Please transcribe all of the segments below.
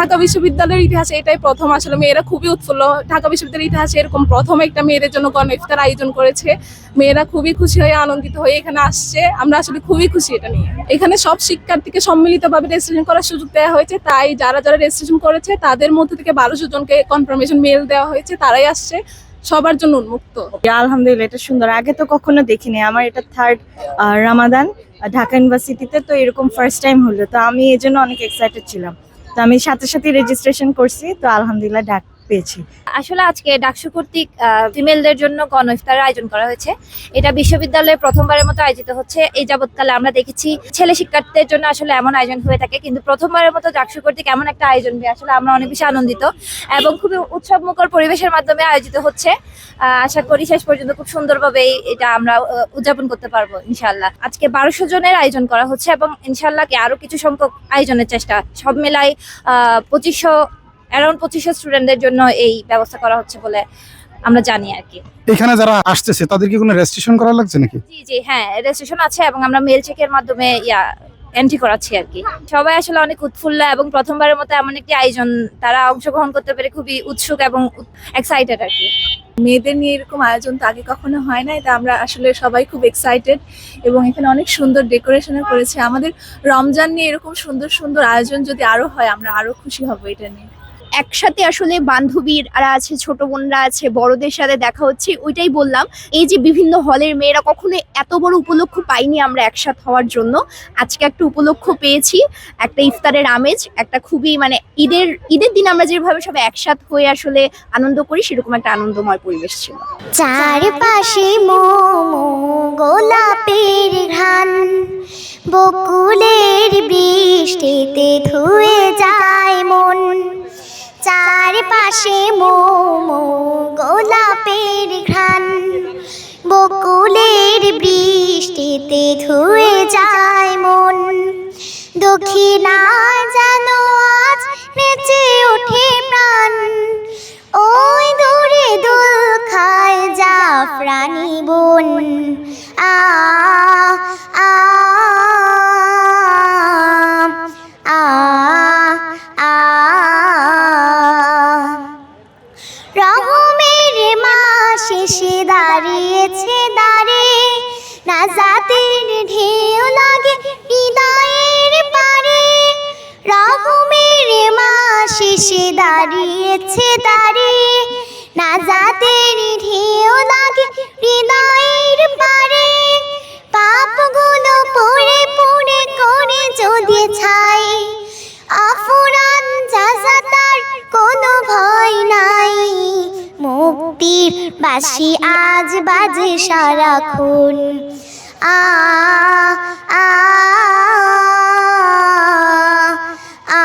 ঢাকা বিশ্ববিদ্যালয়ের ইতিহাসে এটাই প্রথম, আসলে মেয়েরা খুবই উৎফুল্ল। ঢাকা বিশ্ববিদ্যালয়ের ইতিহাসে এরকম প্রথম একটা মেয়েদের জন্য গণ ইফতার আয়োজন করেছে। মেয়েরা খুবই খুশি হয়ে আনন্দিত হয়ে এখানে আসছে, আমরা আসলে খুবই খুশি এটা নিয়ে। এখানে সব শিক্ষার্থীকে সম্মিলিতভাবে রেজিস্ট্রেশন করার সুযোগ দেওয়া হয়েছে, তাই যারা যারা রেজিস্ট্রেশন করেছে তাদের মধ্যে থেকে 1200 জনকে কনফার্মেশন মেল দেওয়া হয়েছে, তারাই আসছে, সবার জন্য উন্মুক্ত। আলহামদুলিল্লাহ, এটা সুন্দর, আগে তো কখনো দেখিনি। আমার এটা থার্ড রামাদান ঢাকা ইউনিভার্সিটিতে, তো এরকম ফার্স্ট টাইম হলো, তো আমি এই জন্য অনেক এক্সাইটেড ছিলাম। তো আমি সাথে সাথে রেজিস্ট্রেশন করছি, তো আলহামদুলিল্লাহ ডাক পেয়েছি। আসলে আজকে ডাকসু কর্তৃক ফিমেলদের জন্য গণ ইফতারের আয়োজন করা হয়েছে। এটা বিশ্ববিদ্যালয়ে প্রথমবারের মতো আয়োজিত হচ্ছে। এই যাবৎকালে আমরা দেখেছি ছেলে শিক্ষার্থীদের জন্য আসলে এমন আয়োজন হয়ে থাকে, কিন্তু প্রথমবারের মতো ডাকসু কর্তৃক এমন একটা আয়োজন নিয়ে আসলে আমরা অনেক বেশি আনন্দিত এবং খুবই উৎসবমুখর পরিবেশের মাধ্যমে আয়োজিত হচ্ছে। আশা করি শেষ পর্যন্ত খুব সুন্দরভাবে এটা আমরা উদযাপন করতে পারবো ইনশাল্লাহ। আজকে 1200 জনের আয়োজন করা হচ্ছে এবং ইনশাল্লাহ আরো কিছু সংখ্যক আয়োজনের চেষ্টা, সব মেলাই 2500 স্টুডেন্টদের জন্য এই ব্যবস্থা করা হচ্ছে বলে আমরা জানি আর কি। এখানে যারা আসতেছে তাদের কি কোনো রেজিস্ট্রেশন করা লাগছে নাকি? জি জি, হ্যাঁ, রেজিস্ট্রেশন আছে এবং আমরা মেল চেকের মাধ্যমে এন্ট্রি করাচ্ছি আর কি। সবাই আসলে অনেক উৎফুল্ল এবং প্রথমবারের মতো এমন একটি আয়োজন তারা অংশগ্রহণ করতে পেরে খুবই উৎসুক এবং এক্সাইটেড আর কি। মেয়েদের নিয়ে এরকম আয়োজন তো আগে কখনো হয় নাই, তা আমরা আসলে সবাই খুব এক্সাইটেড এবং এখানে অনেক সুন্দর ডেকোরেশনও করেছে। আমাদের রমজান নিয়ে এরকম সুন্দর সুন্দর আয়োজন যদি আরো হয়, আমরা আরো খুশি হব এটা নিয়ে। একসাথে আসলে বান্ধবীরা আছে, ছোট বোনরা আছে, বড়দের সাথে দেখা হচ্ছে, ওইটাই বললাম। এই যে বিভিন্ন হলের মেয়েরা কখনো এত বড় উপলক্ষ পাইনি আমরা একসাথ হওয়ার জন্য, আজকে একটা উপলক্ষ পেয়েছি, একটা ইফতারের আমেজ, একটা খুবই মানে ঈদের দিন আমরা যেভাবে সবাই একসাথ হয়ে আসলে আনন্দ করি, সেরকম একটা আনন্দময় পরিবেশ ছিল। চারপাশে মোমো গোলাপের ঘ্রাণ, বকুলের বৃষ্টিতে ধুয়ে যায় মন। চারপাশে মোমো গোলাপের ঘ্রাণ, বকুলের বৃষ্টিতে ধুয়ে যায় মন। দক্ষিণা যেন আজ নেচে ওঠে প্রাণ, ওই দূরে দোল খায় জাফরানি বন। আ আ আ আ রহমের মাস এসে দাঁড়িয়েছে দাঁড়ে, নাজাতের ঢেউ লাগে হৃদয়ের পারে। রহমের মাস এসে দাঁড়িয়েছে দাঁড়ে, নাজাতের ঢেউ লাগে হৃদয়ের পারে। পাপগুলো পড়ে পড়ে করে যদি ছাই, আফরান যাজা তার কোনো ভয় নাই। মুক্তির বাঁশি আজ বাজে সারাক্ষণ। আ আ আ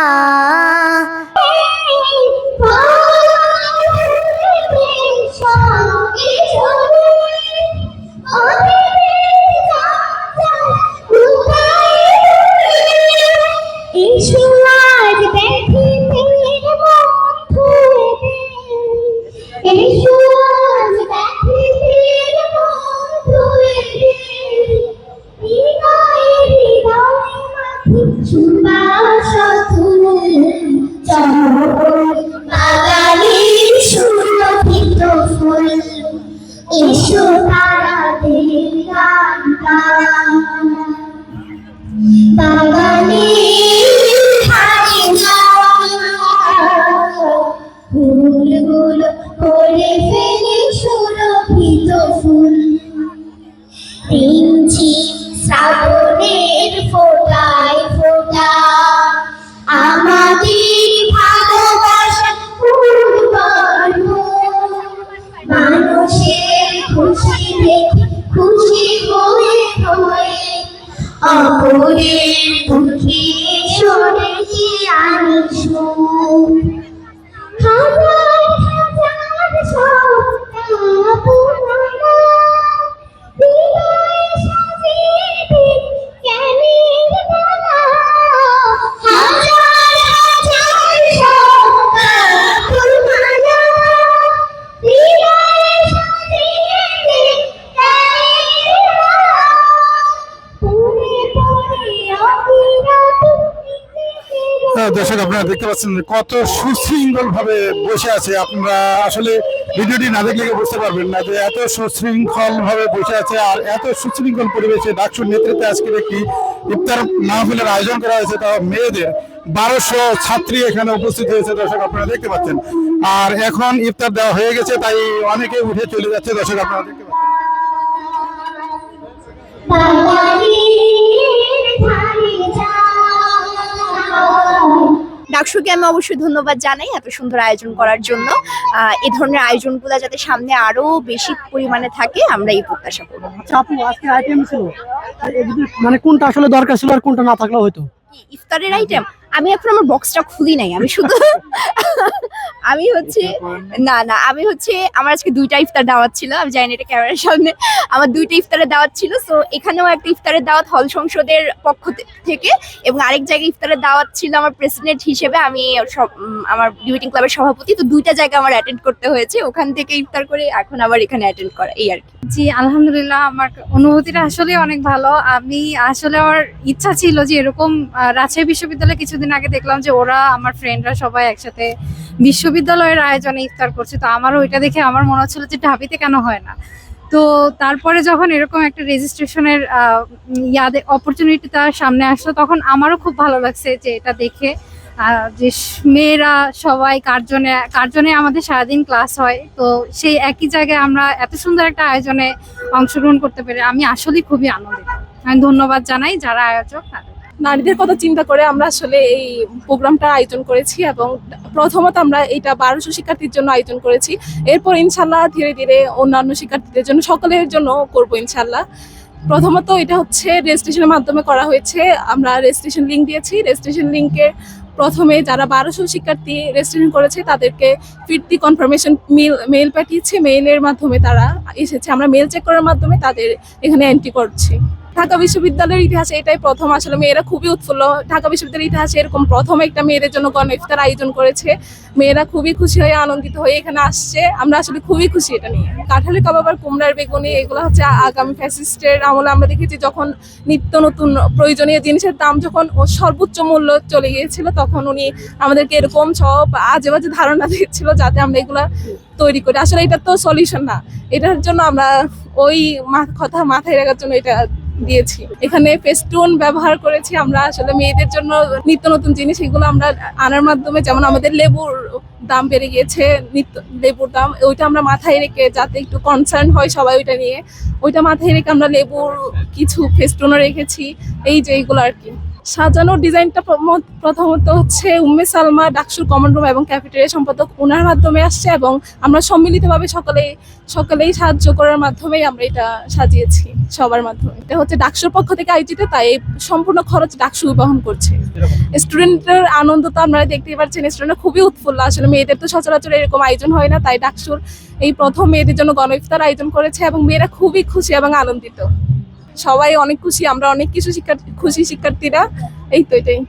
ফুলগুলো করে ফেলে সুরভিত ফুল, রিমঝিম শ্রাবণের ফোঁটায় ফোঁটা আমাদের ভালোবাসা উর্বর মানুষের খুশি দেখে খুশি হয়ে হয়ে অপরের দুঃখে সরেছি আমি সুখ। হাজার হাজার স্বপ্ন পুরানো হৃদয়ে সাজিয়ে দিন জ্ঞানের মালা। হাজার হাজার স্বপ্ন পুরানো হৃদয়ে সাজিয়ে দিন জ্ঞানের মালা। পড়ে পড়ে অবিরত দর্শক, আপনারা আপনারা দেখতে পাচ্ছেন যে কত সুশৃঙ্খল ভাবে বসে আছে। আপনারা আসলে ভিডিওটি না দেখলে বুঝতে পারবেন না যে এত সুশৃঙ্খল ভাবে বসে আছে আর এত সুশৃঙ্খল পরিবেশে ডাকসুর নেতৃত্বে আজকের একটি ইফতার মাহফিলের আয়োজন করা হয়েছে। তা মেয়েদের 1200 ছাত্রী এখানে উপস্থিত হয়েছে দর্শক আপনারা দেখতে পাচ্ছেন। আর এখন ইফতার দেওয়া হয়ে গেছে, তাই অনেকে উঠে চলে যাচ্ছে দর্শক আপনারা দেখতে পাচ্ছেন। ডাকসুকে আমি অবশ্যই ধন্যবাদ জানাই এত সুন্দর আয়োজন করার জন্য। এই ধরনের আয়োজনগুলো যাতে সামনে আরো বেশি পরিমাণে থাকে আমরা এই প্রত্যাশা করবো। আচ্ছা আপু, আজকে আইটেম ছিল মানে কোনটা আসলে দরকার ছিল আর কোনটা না থাকলেও হয়তো? ইফতারের আইটেম আমি এখন আমার বক্সটা খুলি নাই, আমি শুধু আমি হচ্ছে আমি হচ্ছে আমার আজকে 2টা ইফতার দাওয়াত ছিল। আমি জানি না এটা ক্যামেরার সামনে, আমার 2টা ইফতারের দাওয়াত ছিল। সো এখানেও একটা ইফতারের দাওয়াত হল সংসদের পক্ষ থেকে, এবং আরেক জায়গায় ইফতারের দাওয়াত ছিল আমার প্রেসিডেন্ট হিসেবে, আমি আমার ডিবেটিং ক্লাবের সভাপতি। তো 2টা জায়গা আমার অ্যাটেন্ড করতে হয়েছে, ওখান থেকে ইফতার করে এখন আবার এখানে অ্যাটেন্ড করা, এই আর কি। জি আলহামদুলিল্লাহ, আমার অনুভূতিটা আসলে অনেক ভালো। আমি আসলে আমার ইচ্ছা ছিল যে এরকম রাজশাহী বিশ্ববিদ্যালয়ে কিছুদিন আগে দেখলাম যে ওরা আমার ফ্রেন্ডরা সবাই একসাথে বিশ্ববিদ্যালয়ের আয়োজনে ইফতার করছে। তো আমারও ওইটা দেখে আমার মনে হচ্ছিল যে ঢাবিতে কেন হয় না। তো তারপরে যখন এরকম একটা রেজিস্ট্রেশনের অপরচুনিটি তার সামনে আসলো, তখন আমারও খুব ভালো লাগছে যে এটা দেখে যে মেয়েরা সবাই কার্জনে আমাদের সারাদিন ক্লাস হয়। তো সেই একই জায়গায় আমরা এত সুন্দর একটা আয়োজনে অংশগ্রহণ করতে পেরে আমি আসলে খুবই আনন্দিত। আমি ধন্যবাদ জানাই যারা আয়োজক তাদের। নারীদের কথা চিন্তা করে আমরা আসলে এই প্রোগ্রামটা আয়োজন করেছি, এবং প্রথমত আমরা এটা 1200 শিক্ষার্থীর জন্য আয়োজন করেছি। এরপর ইনশাল্লাহ ধীরে ধীরে অন্যান্য শিক্ষার্থীদের জন্য, সকলের জন্য করব ইনশাল্লাহ। প্রথমত এটা হচ্ছে রেজিস্ট্রেশনের মাধ্যমে করা হয়েছে। আমরা রেজিস্ট্রেশন লিঙ্ক দিয়েছি। রেজিস্ট্রেশন লিঙ্কে প্রথমে যারা 1200 শিক্ষার্থী রেজিস্ট্রেশন করেছে তাদেরকে ফিরতি কনফার্মেশন মেইল পাঠিয়েছে। মেইলের মাধ্যমে তারা এসেছে, আমরা মেইল চেক করার মাধ্যমে তাদের এখানে এন্ট্রি করছি। ঢাকা বিশ্ববিদ্যালয়ের ইতিহাসে এটাই প্রথম, আসলে মেয়েরা খুবই উৎফুল্ল। ঢাকা বিশ্ববিদ্যালয়ের ইতিহাসে এরকম প্রথম একটা মেয়েদের জন্য গণ ইফতার আয়োজন করেছে। মেয়েরা খুবই খুশি হয়ে আনন্দিত হয়ে এখানে আসছে, আমরা আসলে খুবই খুশি এটা নিয়ে। কাঁঠালের কাবাব আর কুমড়ার বেগুনি এগুলো হচ্ছে আগামী ফ্যাসিস্টের আমলে আমরা দেখেছি, যখন নিত্য নতুন প্রয়োজনীয় জিনিসের দাম যখন সর্বোচ্চ মূল্য চলে গিয়েছিল, তখন উনি আমাদেরকে এরকম সব আজে বাজে ধারণা দিচ্ছিল যাতে আমরা এগুলা তৈরি করি। আসলে এটা তো সলিউশন না, এটার জন্য আমরা ওই কথা মাথায় রাখার জন্য এটা দিয়েছি। এখানে ফেস্টুন ব্যবহার করেছি আমরা, আসলে মেয়েদের জন্য নিত্য নতুন জিনিস এগুলো আমরা আনার মাধ্যমে, যেমন আমাদের লেবুর দাম বেড়ে গিয়েছে, লেবুর দাম, ওইটা আমরা মাথায় রেখে যাতে একটু কনসার্ন হয় সবাই ওইটা নিয়ে, ওইটা মাথায় রেখে আমরা লেবুর কিছু ফেস্টুনও রেখেছি। এই যে এইগুলো আর কি। সাজানোর ডিজাইনটা প্রথমত হচ্ছে উম্মে সালমা, ডাকসুর কমন রুম এবং ক্যাফেটেরিয়া সম্পাদক, ওনার মাধ্যমে আসছে, এবং আমরা সম্মিলিতভাবে সকলেই সাহায্য করার মাধ্যমেই আমরা এটা সাজিয়েছি সবার মাধ্যমে। এটা হচ্ছে ডাকসুর পক্ষ থেকে আয়োজিত, তাই সম্পূর্ণ খরচ ডাকসু বহন করছে। স্টুডেন্টের আনন্দ তো আপনারা দেখতেই পাচ্ছেন, স্টুডেন্টরা খুবই উৎফুল্ল। আসলে মেয়েদের তো সচরাচর এরকম আয়োজন হয় না, তাই ডাকসুর এই প্রথম মেয়েদের জন্য গণ ইফতার আয়োজন করেছে, এবং মেয়েরা খুবই খুশি এবং আনন্দিত। সবাই অনেক খুশি, আমরা অনেক কিছু খুশি শিক্ষার্থীরা। এই তো এটাই।